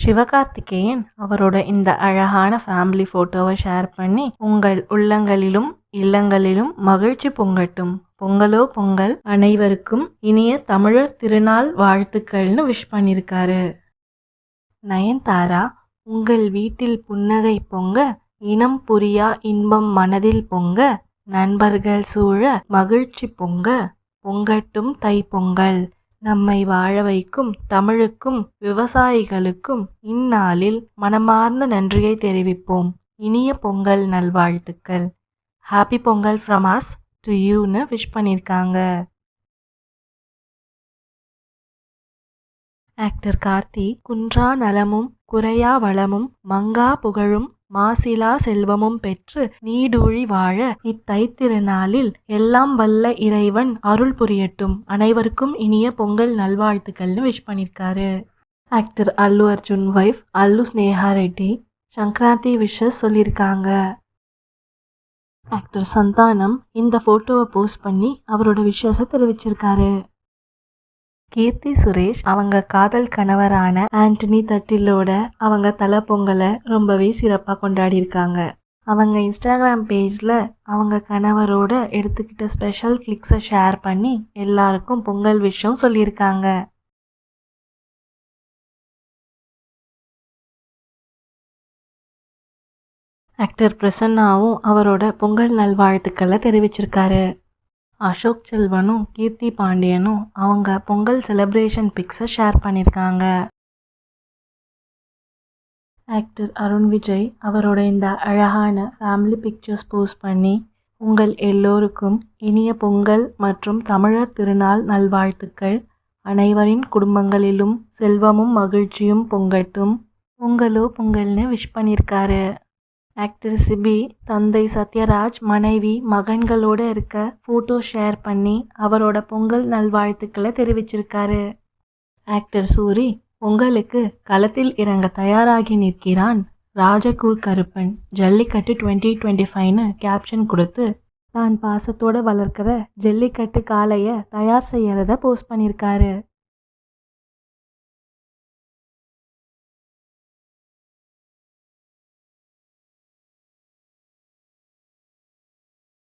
சிவகார்த்திகேயன் அவரோட இந்த அழகான ஃபேமிலி ஃபோட்டோவை ஷேர் பண்ணி, உங்கள் உள்ளங்களிலும் இல்லங்களிலும் மகிழ்ச்சி பொங்கட்டும், பொங்கலோ பொங்கல், அனைவருக்கும் இனிய தமிழர் திருநாள் வாழ்த்துக்கள்னு விஷ் பண்ணியிருக்காரு. நயன்தாரா, உங்கள் வீட்டில் புன்னகை பொங்க, இனம் புரியா இன்பம் மனதில் பொங்க, நண்பர்கள் சூழ மகிழ்ச்சி பொங்க, பொங்கட்டும் தைப்பொங்கல். நம்மை வாழ வைக்கும் தமிழுக்கும் விவசாயிகளுக்கும் இந்நாளில் மனமார்ந்த நன்றியை தெரிவிப்போம். இனிய பொங்கல் நல்வாழ்த்துக்கள். Happy Pongal from us to யூன்னு விஷ் பண்ணியிருக்காங்க. ஆக்டர் கார்த்தி, குன்றா நலமும் குறையா வளமும் மங்கா புகழும் மாசிலா செல்வமும் பெற்று நீடூழி வாழ இத்தைத்திருநாளில் எல்லாம் வல்ல இறைவன் அருள் புரியட்டும், அனைவருக்கும் இனிய பொங்கல் நல்வாழ்த்துக்கள்னு விஷ் பண்ணியிருக்காரு. ஆக்டர் அல்லு அர்ஜுன் வைஃப் அல்லு ஸ்னேகா ரெட்டி சங்கராந்தி விஷஸ் சொல்லியிருக்காங்க. ஆக்டர் சந்தானம் இந்த ஃபோட்டோவை போஸ்ட் பண்ணி அவரோட விஷஸை தெரிவிச்சிருக்காரு. கீர்த்தி சுரேஷ் அவங்க காதல் கணவரான ஆண்டனி தட்டிலோட அவங்க தலை பொங்கலை ரொம்பவே சிறப்பாக கொண்டாடியிருக்காங்க. அவங்க இன்ஸ்டாகிராம் பேஜில் அவங்க கணவரோட எடுத்துக்கிட்ட ஸ்பெஷல் கிளிக்ஸை ஷேர் பண்ணி எல்லாருக்கும் பொங்கல் விஷயம் சொல்லியிருக்காங்க. ஆக்டர் பிரசன்னாவும் அவரோட பொங்கல் நல்வாழ்த்துக்களை தெரிவிச்சிருக்காரு. அசோக் செல்வனும் கீர்த்தி பாண்டியனும் அவங்க பொங்கல் செலிப்ரேஷன் பிக்ஸை ஷேர் பண்ணியிருக்காங்க. ஆக்டர் அருண் விஜய் அவரோட இந்த அழகான ஃபேமிலி பிக்சர்ஸ் போஸ்ட் பண்ணி, உங்கள் எல்லோருக்கும் இனிய பொங்கல் மற்றும் தமிழர் திருநாள் நல்வாழ்த்துக்கள், அனைவரின் குடும்பங்களிலும் செல்வமும் மகிழ்ச்சியும் பொங்கட்டும், பொங்கலோ பொங்கல்னு விஷ் பண்ணியிருக்காரு. ஆக்டர் சிபி தந்தை சத்யராஜ் மனைவி மகன்களோடு இருக்க ஃபோட்டோ ஷேர் பண்ணி அவரோட பொங்கல் நல்வாழ்த்துக்களை தெரிவிச்சிருக்காரு. ஆக்டர் சூரி, பொங்கலுக்கு களத்தில் இறங்க தயாராகி நிற்கிறான் ராஜகூர் கருப்பன், ஜல்லிக்கட்டு 2025ன்னு கேப்ஷன் கொடுத்து தான் பாசத்தோடு வளர்க்கிற ஜல்லிக்கட்டு காளையை தயார் செய்யறத போஸ்ட் பண்ணியிருக்காரு.